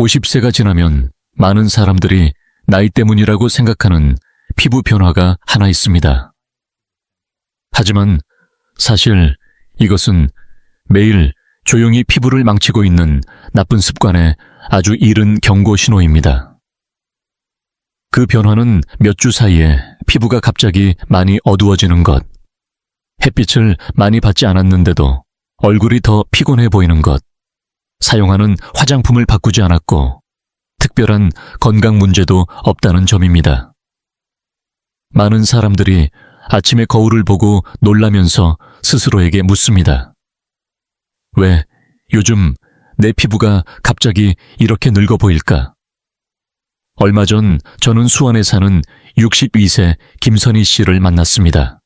50세가 지나면 많은 사람들이 나이 때문이라고 생각하는 피부 변화가 하나 있습니다. 하지만 사실 이것은 매일 조용히 피부를 망치고 있는 나쁜 습관의 아주 이른 경고 신호입니다. 그 변화는 몇 주 사이에 피부가 갑자기 많이 어두워지는 것, 햇빛을 많이 받지 않았는데도 얼굴이 더 피곤해 보이는 것, 사용하는 화장품을 바꾸지 않았고 특별한 건강 문제도 없다는 점입니다. 많은 사람들이 아침에 거울을 보고 놀라면서 스스로에게 묻습니다. 왜 요즘 내 피부가 갑자기 이렇게 늙어 보일까? 얼마 전 저는 수원에 사는 62세 김선희 씨를 만났습니다.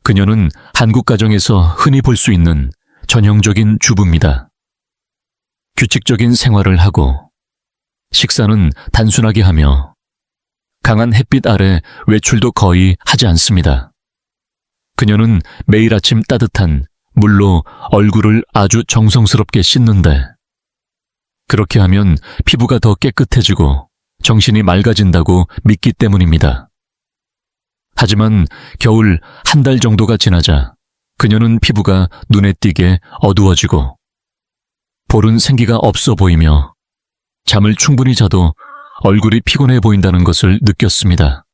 그녀는 한국 가정에서 흔히 볼 수 있는 전형적인 주부입니다. 규칙적인 생활을 하고 식사는 단순하게 하며 강한 햇빛 아래 외출도 거의 하지 않습니다. 그녀는 매일 아침 따뜻한 물로 얼굴을 아주 정성스럽게 씻는데 그렇게 하면 피부가 더 깨끗해지고 정신이 맑아진다고 믿기 때문입니다. 하지만 겨울 한 달 정도가 지나자 그녀는 피부가 눈에 띄게 어두워지고 볼은 생기가 없어 보이며 잠을 충분히 자도 얼굴이 피곤해 보인다는 것을 느꼈습니다.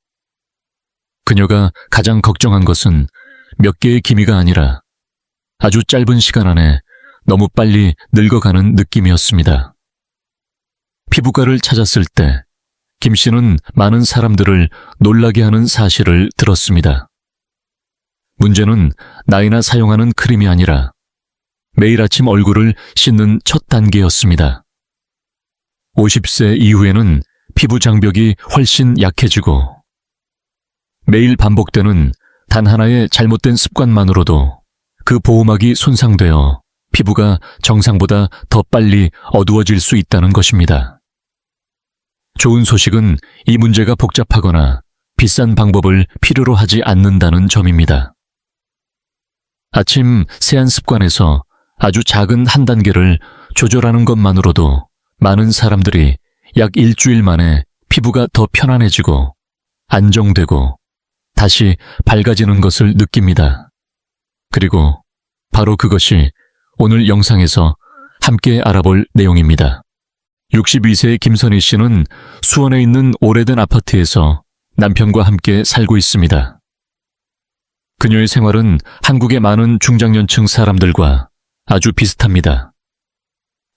그녀가 가장 걱정한 것은 몇 개의 기미가 아니라 아주 짧은 시간 안에 너무 빨리 늙어가는 느낌이었습니다. 피부과를 찾았을 때 김 씨는 많은 사람들을 놀라게 하는 사실을 들었습니다. 문제는 나이나 사용하는 크림이 아니라 매일 아침 얼굴을 씻는 첫 단계였습니다. 50세 이후에는 피부 장벽이 훨씬 약해지고 매일 반복되는 단 하나의 잘못된 습관만으로도 그 보호막이 손상되어 피부가 정상보다 더 빨리 어두워질 수 있다는 것입니다. 좋은 소식은 이 문제가 복잡하거나 비싼 방법을 필요로 하지 않는다는 점입니다. 아침 세안 습관에서 아주 작은 한 단계를 조절하는 것만으로도 많은 사람들이 약 일주일 만에 피부가 더 편안해지고 안정되고 다시 밝아지는 것을 느낍니다. 그리고 바로 그것이 오늘 영상에서 함께 알아볼 내용입니다. 62세의 김선희 씨는 수원에 있는 오래된 아파트에서 남편과 함께 살고 있습니다. 그녀의 생활은 한국의 많은 중장년층 사람들과 아주 비슷합니다.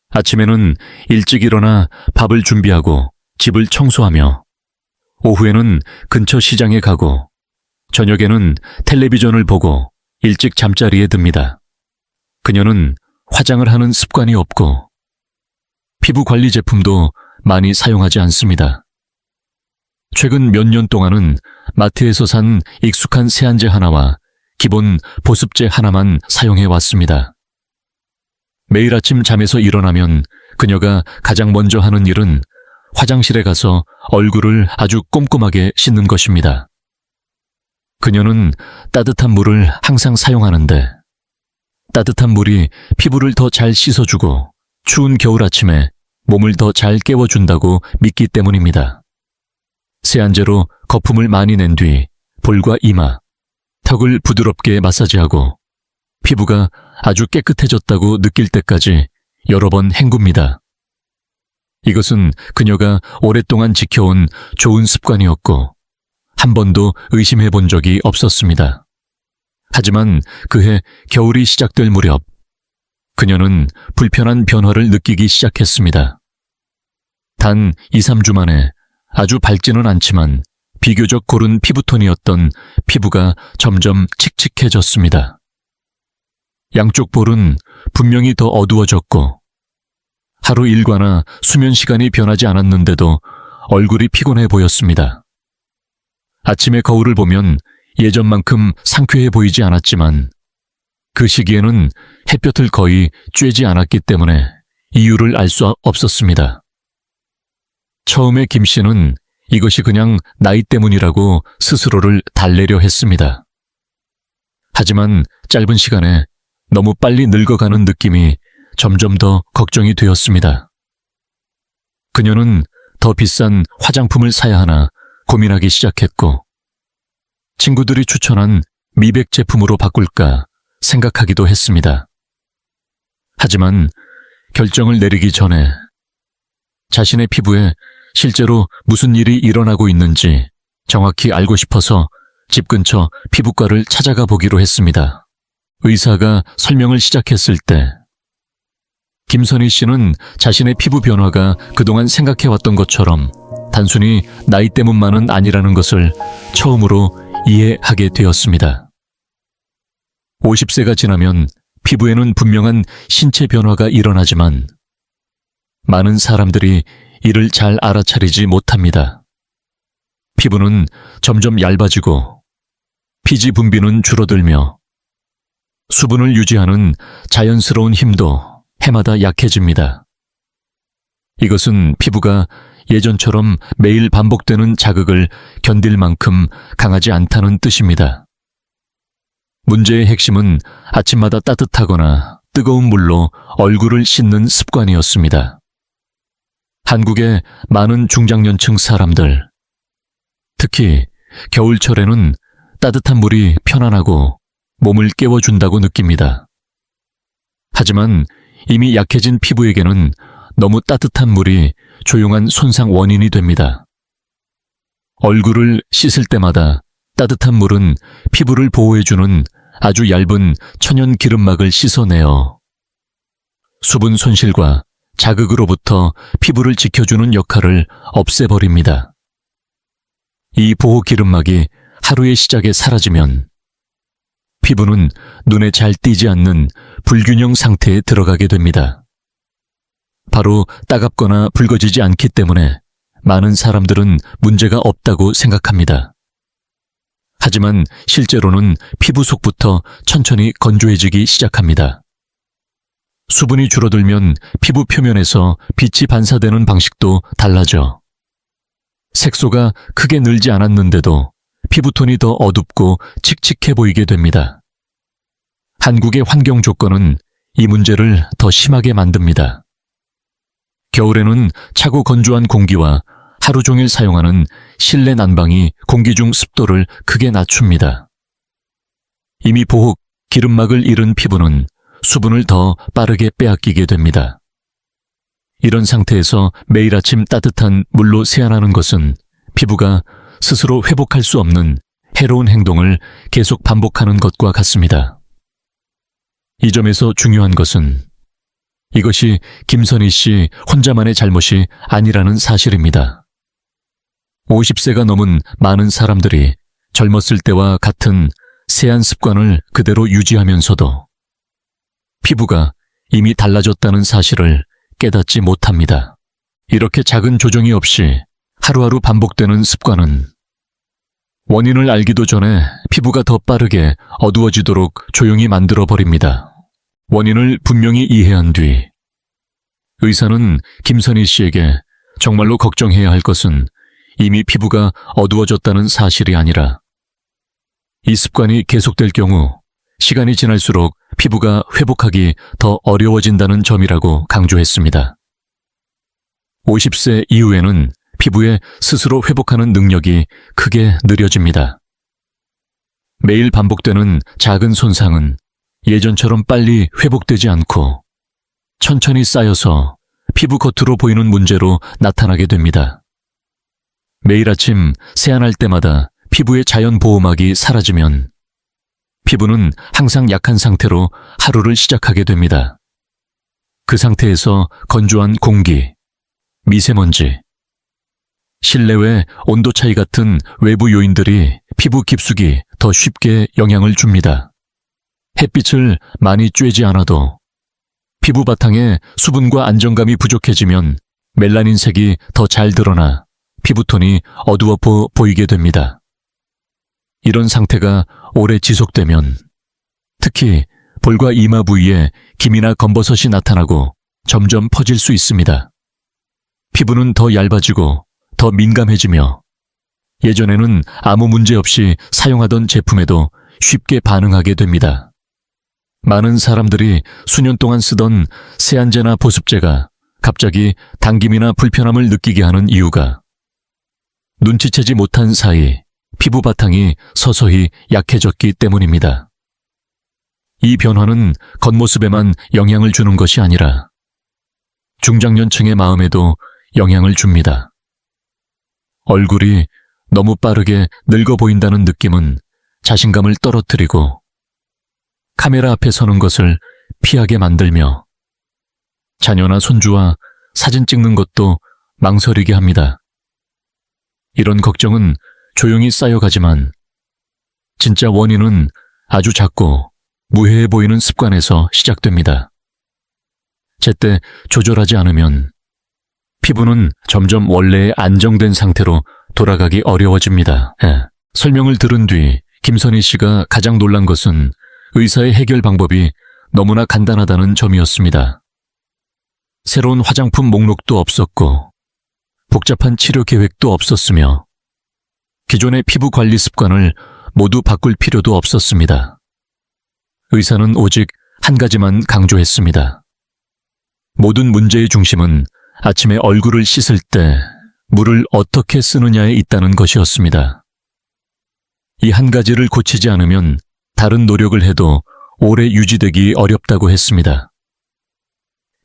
아침에는 일찍 일어나 밥을 준비하고 집을 청소하며 오후에는 근처 시장에 가고 저녁에는 텔레비전을 보고 일찍 잠자리에 듭니다. 그녀는 화장을 하는 습관이 없고 피부 관리 제품도 많이 사용하지 않습니다. 최근 몇 년 동안은 마트에서 산 익숙한 세안제 하나와 기본 보습제 하나만 사용해 왔습니다. 매일 아침 잠에서 일어나면 그녀가 가장 먼저 하는 일은 화장실에 가서 얼굴을 아주 꼼꼼하게 씻는 것입니다. 그녀는 따뜻한 물을 항상 사용하는데 따뜻한 물이 피부를 더 잘 씻어주고 추운 겨울 아침에 몸을 더 잘 깨워준다고 믿기 때문입니다. 세안제로 거품을 많이 낸 뒤 볼과 이마, 턱을 부드럽게 마사지하고 피부가 아주 깨끗해졌다고 느낄 때까지 여러 번 헹굽니다. 이것은 그녀가 오랫동안 지켜온 좋은 습관이었고 한 번도 의심해 본 적이 없었습니다. 하지만 그해 겨울이 시작될 무렵 그녀는 불편한 변화를 느끼기 시작했습니다. 단 2, 3주 만에 아주 밝지는 않지만 비교적 고른 피부톤이었던 피부가 점점 칙칙해졌습니다. 양쪽 볼은 분명히 더 어두워졌고 하루 일과나 수면 시간이 변하지 않았는데도 얼굴이 피곤해 보였습니다. 아침에 거울을 보면 예전만큼 상쾌해 보이지 않았지만 그 시기에는 햇볕을 거의 쬐지 않았기 때문에 이유를 알 수 없었습니다. 처음에 김 씨는 이것이 그냥 나이 때문이라고 스스로를 달래려 했습니다. 하지만 짧은 시간에 너무 빨리 늙어가는 느낌이 점점 더 걱정이 되었습니다. 그녀는 더 비싼 화장품을 사야 하나 고민하기 시작했고, 친구들이 추천한 미백 제품으로 바꿀까 생각하기도 했습니다. 하지만 결정을 내리기 전에 자신의 피부에 실제로 무슨 일이 일어나고 있는지 정확히 알고 싶어서 집 근처 피부과를 찾아가 보기로 했습니다. 의사가 설명을 시작했을 때 김선희 씨는 자신의 피부 변화가 그동안 생각해왔던 것처럼 단순히 나이 때문만은 아니라는 것을 처음으로 이해하게 되었습니다. 50세가 지나면 피부에는 분명한 신체 변화가 일어나지만 많은 사람들이 이를 잘 알아차리지 못합니다. 피부는 점점 얇아지고 피지 분비는 줄어들며 수분을 유지하는 자연스러운 힘도 해마다 약해집니다. 이것은 피부가 예전처럼 매일 반복되는 자극을 견딜 만큼 강하지 않다는 뜻입니다. 문제의 핵심은 아침마다 따뜻하거나 뜨거운 물로 얼굴을 씻는 습관이었습니다. 한국의 많은 중장년층 사람들, 특히 겨울철에는 따뜻한 물이 편안하고 몸을 깨워준다고 느낍니다. 하지만 이미 약해진 피부에게는 너무 따뜻한 물이 조용한 손상 원인이 됩니다. 얼굴을 씻을 때마다 따뜻한 물은 피부를 보호해주는 아주 얇은 천연 기름막을 씻어내어 수분 손실과 자극으로부터 피부를 지켜주는 역할을 없애버립니다. 이 보호 기름막이 하루의 시작에 사라지면 피부는 눈에 잘 띄지 않는 불균형 상태에 들어가게 됩니다. 바로 따갑거나 붉어지지 않기 때문에 많은 사람들은 문제가 없다고 생각합니다. 하지만 실제로는 피부 속부터 천천히 건조해지기 시작합니다. 수분이 줄어들면 피부 표면에서 빛이 반사되는 방식도 달라져 색소가 크게 늘지 않았는데도 피부톤이 더 어둡고 칙칙해 보이게 됩니다. 한국의 환경 조건은 이 문제를 더 심하게 만듭니다. 겨울에는 차고 건조한 공기와 하루 종일 사용하는 실내 난방이 공기 중 습도를 크게 낮춥니다. 이미 보호 기름막을 잃은 피부는 수분을 더 빠르게 빼앗기게 됩니다. 이런 상태에서 매일 아침 따뜻한 물로 세안하는 것은 피부가 스스로 회복할 수 없는 해로운 행동을 계속 반복하는 것과 같습니다. 이 점에서 중요한 것은 이것이 김선희 씨 혼자만의 잘못이 아니라는 사실입니다. 50세가 넘은 많은 사람들이 젊었을 때와 같은 세안 습관을 그대로 유지하면서도 피부가 이미 달라졌다는 사실을 깨닫지 못합니다. 이렇게 작은 조정이 없이 하루하루 반복되는 습관은 원인을 알기도 전에 피부가 더 빠르게 어두워지도록 조용히 만들어버립니다. 원인을 분명히 이해한 뒤 의사는 김선희 씨에게 정말로 걱정해야 할 것은 이미 피부가 어두워졌다는 사실이 아니라 이 습관이 계속될 경우 시간이 지날수록 피부가 회복하기 더 어려워진다는 점이라고 강조했습니다. 50세 이후에는 피부에 스스로 회복하는 능력이 크게 느려집니다. 매일 반복되는 작은 손상은 예전처럼 빨리 회복되지 않고 천천히 쌓여서 피부 겉으로 보이는 문제로 나타나게 됩니다. 매일 아침 세안할 때마다 피부의 자연 보호막이 사라지면 피부는 항상 약한 상태로 하루를 시작하게 됩니다. 그 상태에서 건조한 공기, 미세먼지, 실내외 온도 차이 같은 외부 요인들이 피부 깊숙이 더 쉽게 영향을 줍니다. 햇빛을 많이 쬐지 않아도 피부 바탕에 수분과 안정감이 부족해지면 멜라닌색이 더 잘 드러나 피부톤이 어두워 보이게 됩니다. 이런 상태가 오래 지속되면 특히 볼과 이마 부위에 김이나 검버섯이 나타나고 점점 퍼질 수 있습니다. 피부는 더 얇아지고 더 민감해지며 예전에는 아무 문제 없이 사용하던 제품에도 쉽게 반응하게 됩니다. 많은 사람들이 수년 동안 쓰던 세안제나 보습제가 갑자기 당김이나 불편함을 느끼게 하는 이유가 눈치채지 못한 사이 피부 바탕이 서서히 약해졌기 때문입니다. 이 변화는 겉모습에만 영향을 주는 것이 아니라 중장년층의 마음에도 영향을 줍니다. 얼굴이 너무 빠르게 늙어 보인다는 느낌은 자신감을 떨어뜨리고 카메라 앞에 서는 것을 피하게 만들며 자녀나 손주와 사진 찍는 것도 망설이게 합니다. 이런 걱정은 조용히 쌓여가지만 진짜 원인은 아주 작고 무해해 보이는 습관에서 시작됩니다. 제때 조절하지 않으면 피부는 점점 원래의 안정된 상태로 돌아가기 어려워집니다. 설명을 들은 뒤 김선희 씨가 가장 놀란 것은 의사의 해결 방법이 너무나 간단하다는 점이었습니다. 새로운 화장품 목록도 없었고 복잡한 치료 계획도 없었으며 기존의 피부 관리 습관을 모두 바꿀 필요도 없었습니다. 의사는 오직 한 가지만 강조했습니다. 모든 문제의 중심은 아침에 얼굴을 씻을 때 물을 어떻게 쓰느냐에 있다는 것이었습니다. 이 한 가지를 고치지 않으면 다른 노력을 해도 오래 유지되기 어렵다고 했습니다.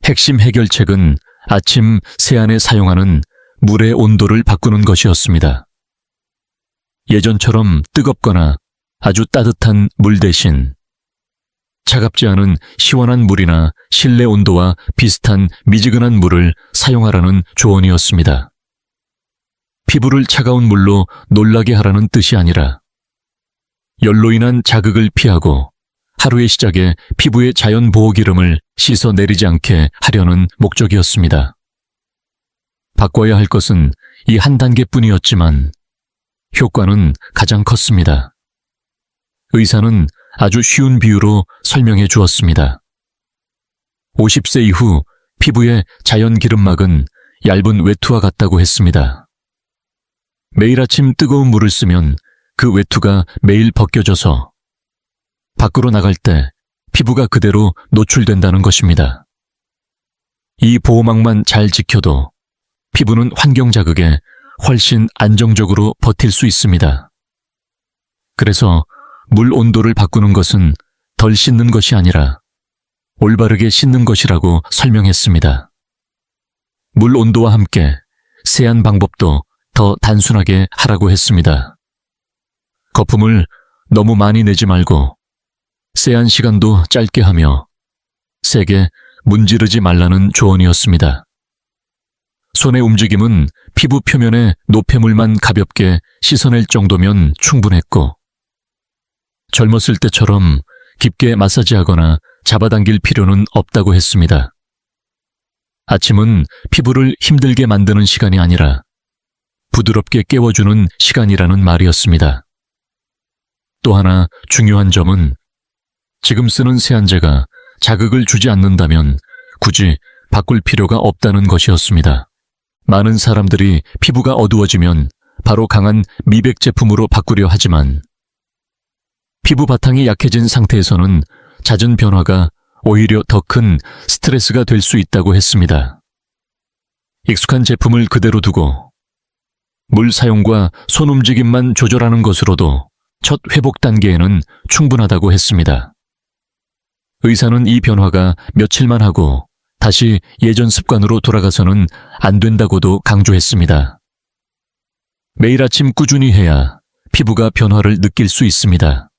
핵심 해결책은 아침 세안에 사용하는 물의 온도를 바꾸는 것이었습니다. 예전처럼 뜨겁거나 아주 따뜻한 물 대신 차갑지 않은 시원한 물이나 실내 온도와 비슷한 미지근한 물을 사용하라는 조언이었습니다. 피부를 차가운 물로 놀라게 하라는 뜻이 아니라 열로 인한 자극을 피하고 하루의 시작에 피부의 자연 보호 기름을 씻어 내리지 않게 하려는 목적이었습니다. 바꿔야 할 것은 이 한 단계뿐이었지만 효과는 가장 컸습니다. 의사는 아주 쉬운 비유로 설명해 주었습니다. 50세 이후 피부의 자연 기름막은 얇은 외투와 같다고 했습니다. 매일 아침 뜨거운 물을 쓰면 그 외투가 매일 벗겨져서 밖으로 나갈 때 피부가 그대로 노출된다는 것입니다. 이 보호막만 잘 지켜도 피부는 환경 자극에 훨씬 안정적으로 버틸 수 있습니다. 그래서 물 온도를 바꾸는 것은 덜 씻는 것이 아니라 올바르게 씻는 것이라고 설명했습니다. 물 온도와 함께 세안 방법도 더 단순하게 하라고 했습니다. 거품을 너무 많이 내지 말고 세안 시간도 짧게 하며 세게 문지르지 말라는 조언이었습니다. 손의 움직임은 피부 표면에 노폐물만 가볍게 씻어낼 정도면 충분했고 젊었을 때처럼 깊게 마사지하거나 잡아당길 필요는 없다고 했습니다. 아침은 피부를 힘들게 만드는 시간이 아니라 부드럽게 깨워주는 시간이라는 말이었습니다. 또 하나 중요한 점은 지금 쓰는 세안제가 자극을 주지 않는다면 굳이 바꿀 필요가 없다는 것이었습니다. 많은 사람들이 피부가 어두워지면 바로 강한 미백 제품으로 바꾸려 하지만 피부 바탕이 약해진 상태에서는 잦은 변화가 오히려 더 큰 스트레스가 될 수 있다고 했습니다. 익숙한 제품을 그대로 두고 물 사용과 손 움직임만 조절하는 것으로도 첫 회복 단계에는 충분하다고 했습니다. 의사는 이 변화가 며칠만 하고 다시 예전 습관으로 돌아가서는 안 된다고도 강조했습니다. 매일 아침 꾸준히 해야 피부가 변화를 느낄 수 있습니다.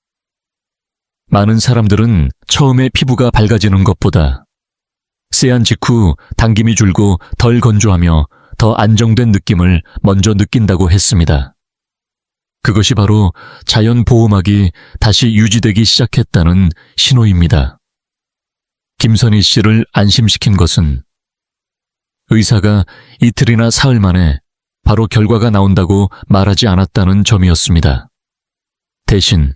많은 사람들은 처음에 피부가 밝아지는 것보다 세안 직후 당김이 줄고 덜 건조하며 더 안정된 느낌을 먼저 느낀다고 했습니다. 그것이 바로 자연 보호막이 다시 유지되기 시작했다는 신호입니다. 김선희 씨를 안심시킨 것은 의사가 이틀이나 사흘 만에 바로 결과가 나온다고 말하지 않았다는 점이었습니다. 대신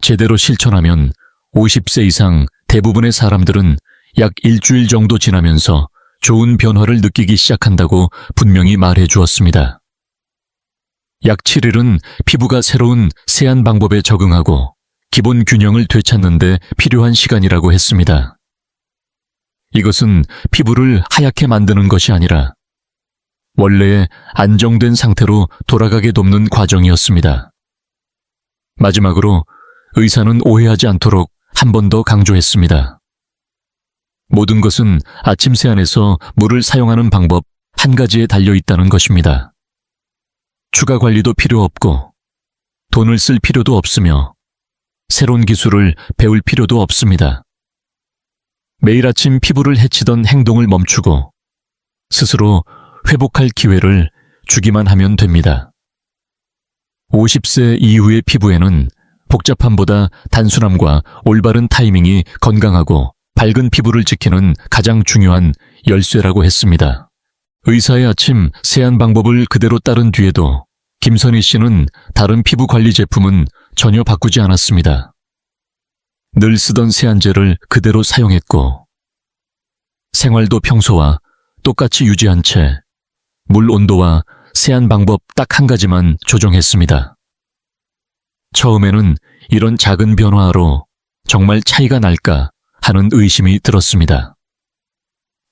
제대로 실천하면 50세 이상 대부분의 사람들은 약 일주일 정도 지나면서 좋은 변화를 느끼기 시작한다고 분명히 말해 주었습니다. 약 7일은 피부가 새로운 세안 방법에 적응하고 기본 균형을 되찾는 데 필요한 시간이라고 했습니다. 이것은 피부를 하얗게 만드는 것이 아니라 원래의 안정된 상태로 돌아가게 돕는 과정이었습니다. 마지막으로 의사는 오해하지 않도록 한 번 더 강조했습니다. 모든 것은 아침 세안에서 물을 사용하는 방법 한 가지에 달려 있다는 것입니다. 추가 관리도 필요 없고 돈을 쓸 필요도 없으며 새로운 기술을 배울 필요도 없습니다. 매일 아침 피부를 해치던 행동을 멈추고 스스로 회복할 기회를 주기만 하면 됩니다. 50세 이후의 피부에는 복잡함보다 단순함과 올바른 타이밍이 건강하고 밝은 피부를 지키는 가장 중요한 열쇠라고 했습니다. 의사의 아침 세안 방법을 그대로 따른 뒤에도 김선희 씨는 다른 피부 관리 제품은 전혀 바꾸지 않았습니다. 늘 쓰던 세안제를 그대로 사용했고 생활도 평소와 똑같이 유지한 채 물 온도와 세안 방법 딱 한 가지만 조정했습니다. 처음에는 이런 작은 변화로 정말 차이가 날까 하는 의심이 들었습니다.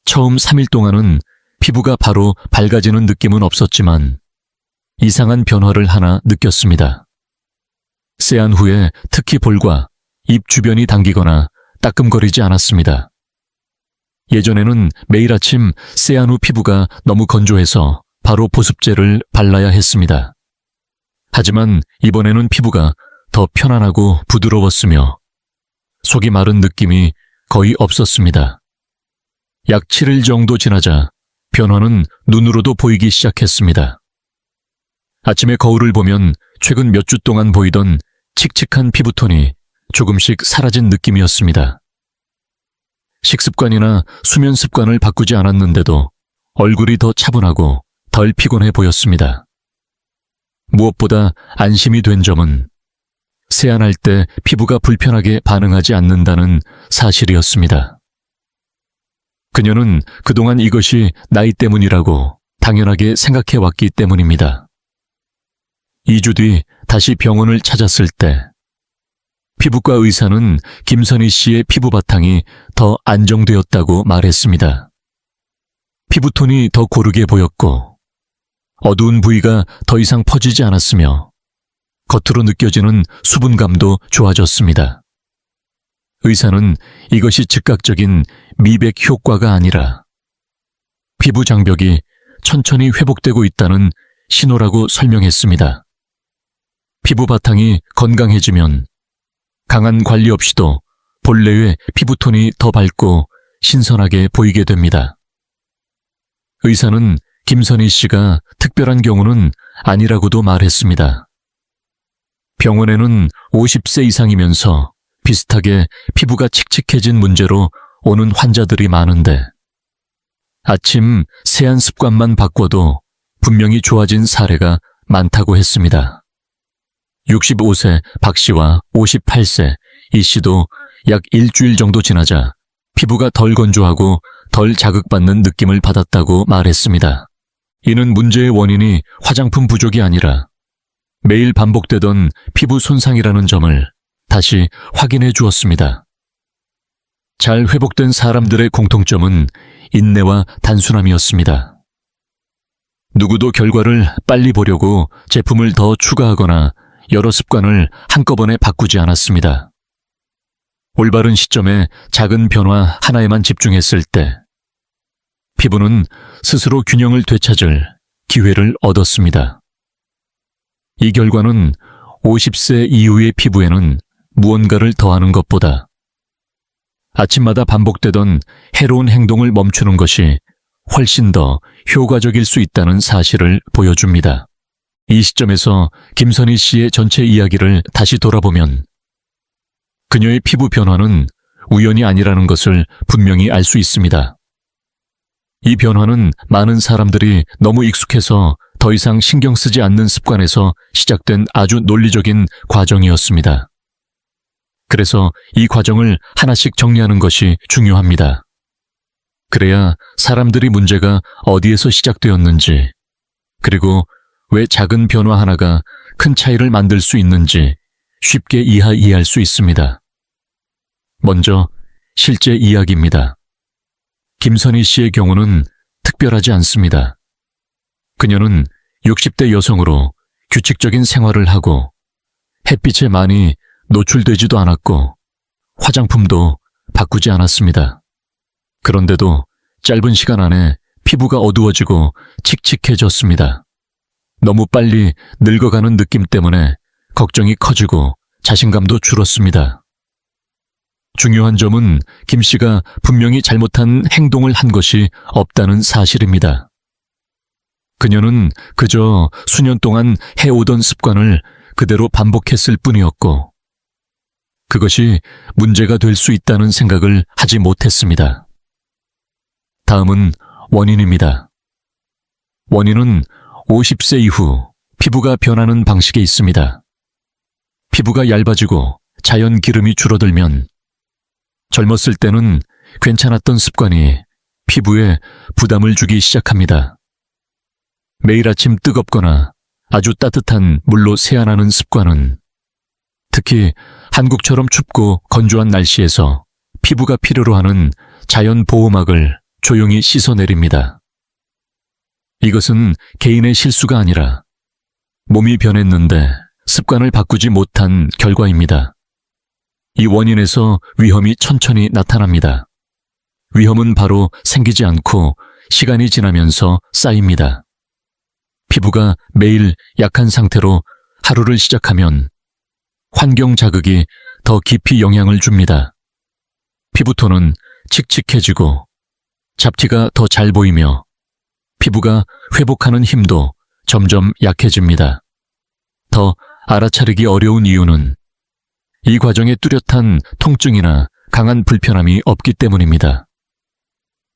처음 3일 동안은 피부가 바로 밝아지는 느낌은 없었지만 이상한 변화를 하나 느꼈습니다. 세안 후에 특히 볼과 입 주변이 당기거나 따끔거리지 않았습니다. 예전에는 매일 아침 세안 후 피부가 너무 건조해서 바로 보습제를 발라야 했습니다. 하지만 이번에는 피부가 더 편안하고 부드러웠으며 속이 마른 느낌이 거의 없었습니다. 약 7일 정도 지나자 변화는 눈으로도 보이기 시작했습니다. 아침에 거울을 보면 최근 몇 주 동안 보이던 칙칙한 피부톤이 조금씩 사라진 느낌이었습니다. 식습관이나 수면 습관을 바꾸지 않았는데도 얼굴이 더 차분하고 덜 피곤해 보였습니다. 무엇보다 안심이 된 점은 세안할 때 피부가 불편하게 반응하지 않는다는 사실이었습니다. 그녀는 그동안 이것이 나이 때문이라고 당연하게 생각해 왔기 때문입니다. 2주 뒤 다시 병원을 찾았을 때 피부과 의사는 김선희 씨의 피부 바탕이 더 안정되었다고 말했습니다. 피부톤이 더 고르게 보였고 어두운 부위가 더 이상 퍼지지 않았으며 겉으로 느껴지는 수분감도 좋아졌습니다. 의사는 이것이 즉각적인 미백 효과가 아니라 피부 장벽이 천천히 회복되고 있다는 신호라고 설명했습니다. 피부 바탕이 건강해지면 강한 관리 없이도 본래의 피부톤이 더 밝고 신선하게 보이게 됩니다. 의사는 김선희 씨가 특별한 경우는 아니라고도 말했습니다. 병원에는 50세 이상이면서 비슷하게 피부가 칙칙해진 문제로 오는 환자들이 많은데 아침 세안 습관만 바꿔도 분명히 좋아진 사례가 많다고 했습니다. 65세 박 씨와 58세 이 씨도 약 일주일 정도 지나자 피부가 덜 건조하고 덜 자극받는 느낌을 받았다고 말했습니다. 이는 문제의 원인이 화장품 부족이 아니라 매일 반복되던 피부 손상이라는 점을 다시 확인해 주었습니다. 잘 회복된 사람들의 공통점은 인내와 단순함이었습니다. 누구도 결과를 빨리 보려고 제품을 더 추가하거나 여러 습관을 한꺼번에 바꾸지 않았습니다. 올바른 시점에 작은 변화 하나에만 집중했을 때 피부는 스스로 균형을 되찾을 기회를 얻었습니다. 이 결과는 50세 이후의 피부에는 무언가를 더하는 것보다 아침마다 반복되던 해로운 행동을 멈추는 것이 훨씬 더 효과적일 수 있다는 사실을 보여줍니다. 이 시점에서 김선희 씨의 전체 이야기를 다시 돌아보면 그녀의 피부 변화는 우연이 아니라는 것을 분명히 알 수 있습니다. 이 변화는 많은 사람들이 너무 익숙해서 더 이상 신경 쓰지 않는 습관에서 시작된 아주 논리적인 과정이었습니다. 그래서 이 과정을 하나씩 정리하는 것이 중요합니다. 그래야 사람들이 문제가 어디에서 시작되었는지, 그리고 왜 작은 변화 하나가 큰 차이를 만들 수 있는지 쉽게 이해할 수 있습니다. 먼저 실제 이야기입니다. 김선희 씨의 경우는 특별하지 않습니다. 그녀는 60대 여성으로 규칙적인 생활을 하고 햇빛에 많이 노출되지도 않았고 화장품도 바꾸지 않았습니다. 그런데도 짧은 시간 안에 피부가 어두워지고 칙칙해졌습니다. 너무 빨리 늙어가는 느낌 때문에 걱정이 커지고 자신감도 줄었습니다. 중요한 점은 김 씨가 분명히 잘못한 행동을 한 것이 없다는 사실입니다. 그녀는 그저 수년 동안 해오던 습관을 그대로 반복했을 뿐이었고, 그것이 문제가 될 수 있다는 생각을 하지 못했습니다. 다음은 원인입니다. 원인은 50세 이후 피부가 변하는 방식에 있습니다. 피부가 얇아지고 자연 기름이 줄어들면 젊었을 때는 괜찮았던 습관이 피부에 부담을 주기 시작합니다. 매일 아침 뜨겁거나 아주 따뜻한 물로 세안하는 습관은 특히 한국처럼 춥고 건조한 날씨에서 피부가 필요로 하는 자연 보호막을 조용히 씻어내립니다. 이것은 개인의 실수가 아니라 몸이 변했는데 습관을 바꾸지 못한 결과입니다. 이 원인에서 위험이 천천히 나타납니다. 위험은 바로 생기지 않고 시간이 지나면서 쌓입니다. 피부가 매일 약한 상태로 하루를 시작하면 환경 자극이 더 깊이 영향을 줍니다. 피부톤은 칙칙해지고 잡티가 더 잘 보이며 피부가 회복하는 힘도 점점 약해집니다. 더 알아차리기 어려운 이유는 이 과정에 뚜렷한 통증이나 강한 불편함이 없기 때문입니다.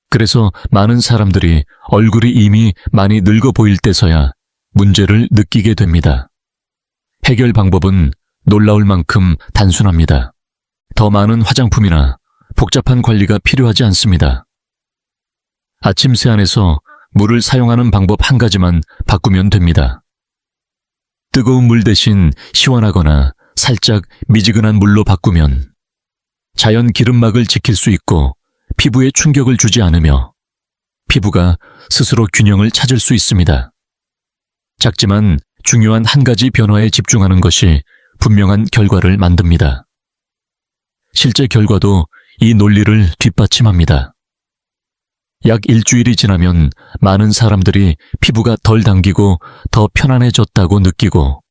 그래서 많은 사람들이 얼굴이 이미 많이 늙어 보일 때서야 문제를 느끼게 됩니다. 해결 방법은 놀라울 만큼 단순합니다. 더 많은 화장품이나 복잡한 관리가 필요하지 않습니다. 아침 세안에서 물을 사용하는 방법 한 가지만 바꾸면 됩니다. 뜨거운 물 대신 시원하거나 살짝 미지근한 물로 바꾸면 자연 기름막을 지킬 수 있고 피부에 충격을 주지 않으며 피부가 스스로 균형을 찾을 수 있습니다. 작지만 중요한 한 가지 변화에 집중하는 것이 분명한 결과를 만듭니다. 실제 결과도 이 논리를 뒷받침합니다. 약 일주일이 지나면 많은 사람들이 피부가 덜 당기고 더 편안해졌다고 느끼고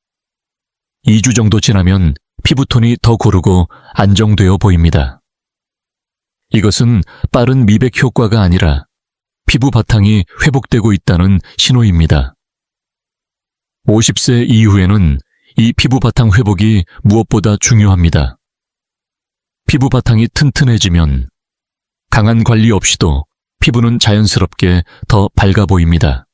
2주 정도 지나면 피부톤이 더 고르고 안정되어 보입니다. 이것은 빠른 미백 효과가 아니라 피부 바탕이 회복되고 있다는 신호입니다. 50세 이후에는 이 피부 바탕 회복이 무엇보다 중요합니다. 피부 바탕이 튼튼해지면 강한 관리 없이도 피부는 자연스럽게 더 밝아 보입니다.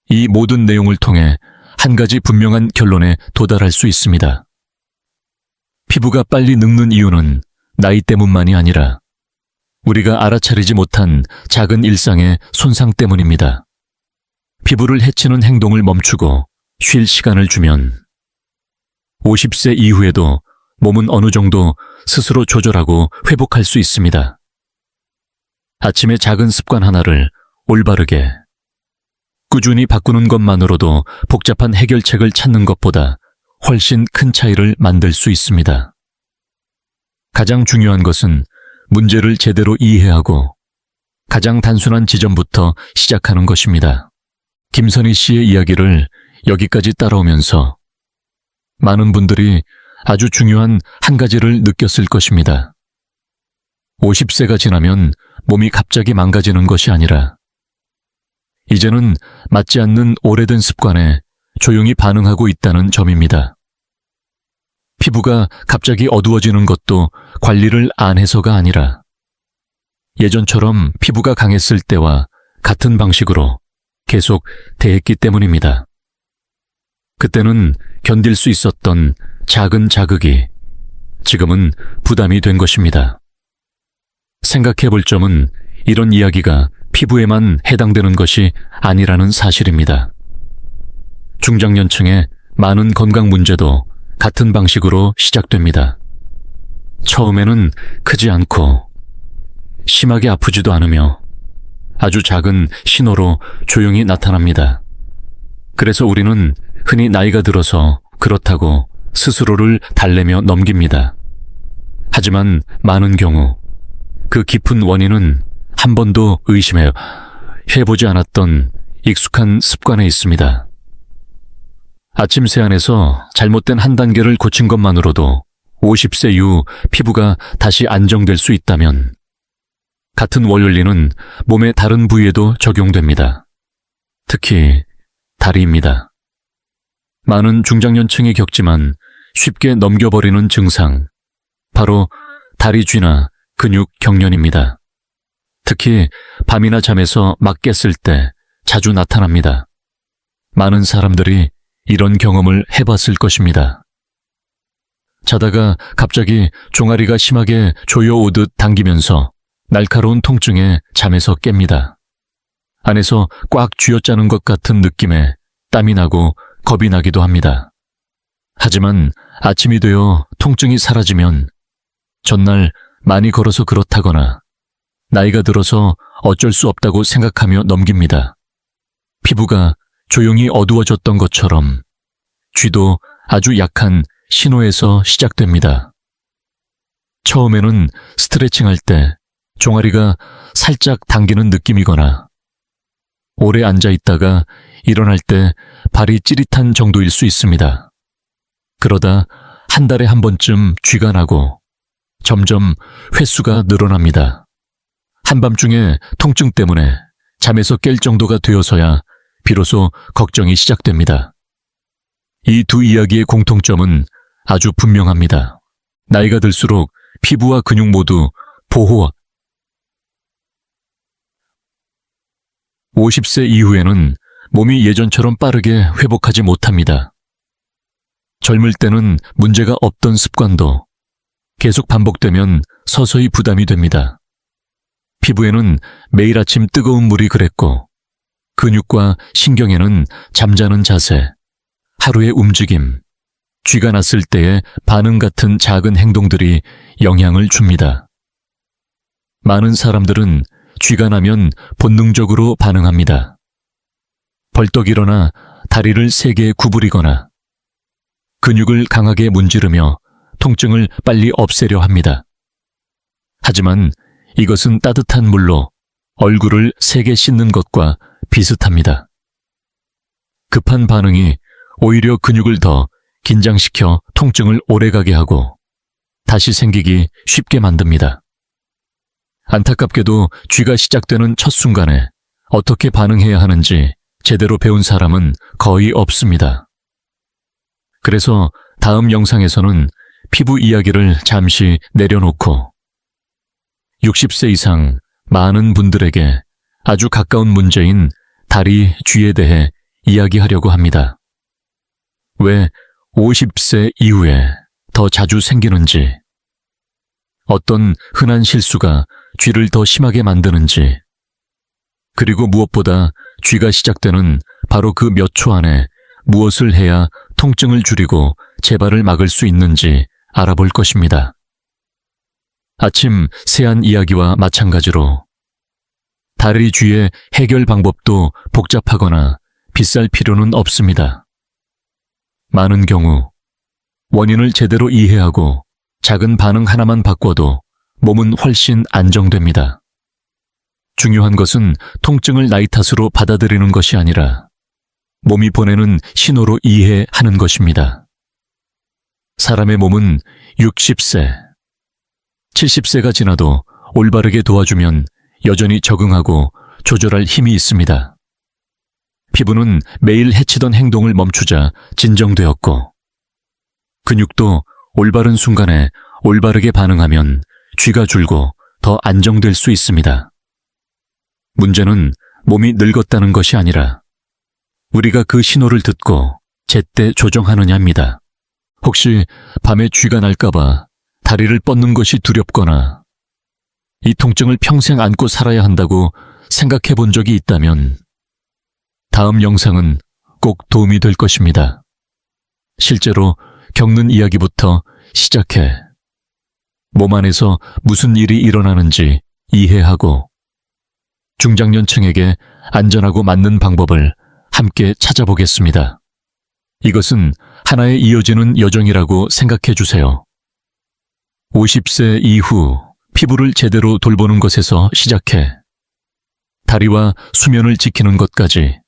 이 모든 내용을 통해 한 가지 분명한 결론에 도달할 수 있습니다. 피부가 빨리 늙는 이유는 나이 때문만이 아니라 우리가 알아차리지 못한 작은 일상의 손상 때문입니다. 피부를 해치는 행동을 멈추고 쉴 시간을 주면 50세 이후에도 몸은 어느 정도 스스로 조절하고 회복할 수 있습니다. 아침에 작은 습관 하나를 올바르게, 꾸준히 바꾸는 것만으로도 복잡한 해결책을 찾는 것보다 훨씬 큰 차이를 만들 수 있습니다. 가장 중요한 것은 문제를 제대로 이해하고 가장 단순한 지점부터 시작하는 것입니다. 김선희 씨의 이야기를 여기까지 따라오면서 많은 분들이 아주 중요한 한 가지를 느꼈을 것입니다. 50세가 지나면 몸이 갑자기 망가지는 것이 아니라 이제는 맞지 않는 오래된 습관에 조용히 반응하고 있다는 점입니다. 피부가 갑자기 어두워지는 것도 관리를 안 해서가 아니라 예전처럼 피부가 강했을 때와 같은 방식으로 계속 대했기 때문입니다. 그때는 견딜 수 있었던 작은 자극이 지금은 부담이 된 것입니다. 생각해 볼 점은 이런 이야기가 피부에만 해당되는 것이 아니라는 사실입니다. 중장년층의 많은 건강 문제도 같은 방식으로 시작됩니다. 처음에는 크지 않고 심하게 아프지도 않으며 아주 작은 신호로 조용히 나타납니다. 그래서 우리는 흔히 나이가 들어서 그렇다고 스스로를 달래며 넘깁니다. 하지만 많은 경우 그 깊은 원인은 한 번도 의심해보지 않았던 익숙한 습관에 있습니다. 아침 세안에서 잘못된 한 단계를 고친 것만으로도 50세 이후 피부가 다시 안정될 수 있다면 같은 원리는 몸의 다른 부위에도 적용됩니다. 특히 다리입니다. 많은 중장년층이 겪지만 쉽게 넘겨버리는 증상, 바로 다리 쥐나 근육 경련입니다. 특히 밤이나 잠에서 막 깼을 때 자주 나타납니다. 많은 사람들이 이런 경험을 해봤을 것입니다. 자다가 갑자기 종아리가 심하게 조여오듯 당기면서 날카로운 통증에 잠에서 깹니다. 안에서 꽉 쥐어짜는 것 같은 느낌에 땀이 나고 겁이 나기도 합니다. 하지만 아침이 되어 통증이 사라지면 전날 많이 걸어서 그렇다거나 나이가 들어서 어쩔 수 없다고 생각하며 넘깁니다. 피부가 조용히 어두워졌던 것처럼 쥐도 아주 약한 신호에서 시작됩니다. 처음에는 스트레칭할 때 종아리가 살짝 당기는 느낌이거나 오래 앉아 있다가 일어날 때 발이 찌릿한 정도일 수 있습니다. 그러다 한 달에 한 번쯤 쥐가 나고 점점 횟수가 늘어납니다. 한밤중에 통증 때문에 잠에서 깰 정도가 되어서야 비로소 걱정이 시작됩니다. 이 두 이야기의 공통점은 아주 분명합니다. 나이가 들수록 피부와 근육 모두 50세 이후에는 몸이 예전처럼 빠르게 회복하지 못합니다. 젊을 때는 문제가 없던 습관도 계속 반복되면 서서히 부담이 됩니다. 피부에는 매일 아침 뜨거운 물이 그랬고 근육과 신경에는 잠자는 자세, 하루의 움직임, 쥐가 났을 때의 반응 같은 작은 행동들이 영향을 줍니다. 많은 사람들은 쥐가 나면 본능적으로 반응합니다. 벌떡 일어나 다리를 세게 구부리거나 근육을 강하게 문지르며 통증을 빨리 없애려 합니다. 하지만 이것은 따뜻한 물로 얼굴을 세게 씻는 것과 비슷합니다. 급한 반응이 오히려 근육을 더 긴장시켜 통증을 오래가게 하고 다시 생기기 쉽게 만듭니다. 안타깝게도 쥐가 시작되는 첫 순간에 어떻게 반응해야 하는지 제대로 배운 사람은 거의 없습니다. 그래서 다음 영상에서는 피부 이야기를 잠시 내려놓고 60세 이상 많은 분들에게 아주 가까운 문제인 다리 쥐에 대해 이야기하려고 합니다. 왜 50세 이후에 더 자주 생기는지, 어떤 흔한 실수가 쥐를 더 심하게 만드는지, 그리고 무엇보다 쥐가 시작되는 바로 그 몇 초 안에 무엇을 해야 통증을 줄이고 재발을 막을 수 있는지 알아볼 것입니다. 아침 세안 이야기와 마찬가지로 다리 쥐의 해결 방법도 복잡하거나 비쌀 필요는 없습니다. 많은 경우 원인을 제대로 이해하고 작은 반응 하나만 바꿔도 몸은 훨씬 안정됩니다. 중요한 것은 통증을 나이 탓으로 받아들이는 것이 아니라 몸이 보내는 신호로 이해하는 것입니다. 사람의 몸은 60세, 70세가 지나도 올바르게 도와주면 여전히 적응하고 조절할 힘이 있습니다. 피부는 매일 해치던 행동을 멈추자 진정되었고, 근육도 올바른 순간에 올바르게 반응하면 쥐가 줄고 더 안정될 수 있습니다. 문제는 몸이 늙었다는 것이 아니라 우리가 그 신호를 듣고 제때 조정하느냐입니다. 혹시 밤에 쥐가 날까봐 다리를 뻗는 것이 두렵거나 이 통증을 평생 안고 살아야 한다고 생각해 본 적이 있다면 다음 영상은 꼭 도움이 될 것입니다. 실제로 겪는 이야기부터 시작해 몸 안에서 무슨 일이 일어나는지 이해하고 중장년층에게 안전하고 맞는 방법을 함께 찾아보겠습니다. 이것은 하나의 이어지는 여정이라고 생각해 주세요. 50세 이후 피부를 제대로 돌보는 것에서 시작해 다리와 수면을 지키는 것까지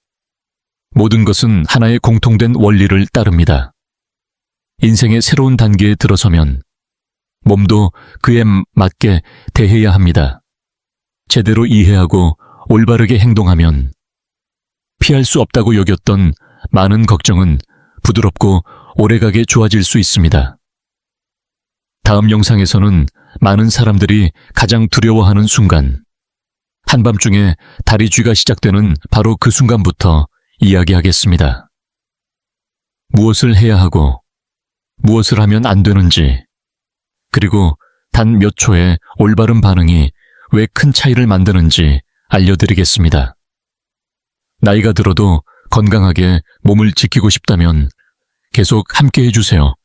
모든 것은 하나의 공통된 원리를 따릅니다. 인생의 새로운 단계에 들어서면 몸도 그에 맞게 대해야 합니다. 제대로 이해하고 올바르게 행동하면 피할 수 없다고 여겼던 많은 걱정은 부드럽고 오래가게 좋아질 수 있습니다. 다음 영상에서는 많은 사람들이 가장 두려워하는 순간, 한밤중에 다리 쥐가 시작되는 바로 그 순간부터 이야기하겠습니다. 무엇을 해야 하고 무엇을 하면 안 되는지, 그리고 단 몇 초의 올바른 반응이 왜 큰 차이를 만드는지 알려드리겠습니다. 나이가 들어도 건강하게 몸을 지키고 싶다면 계속 함께 해주세요.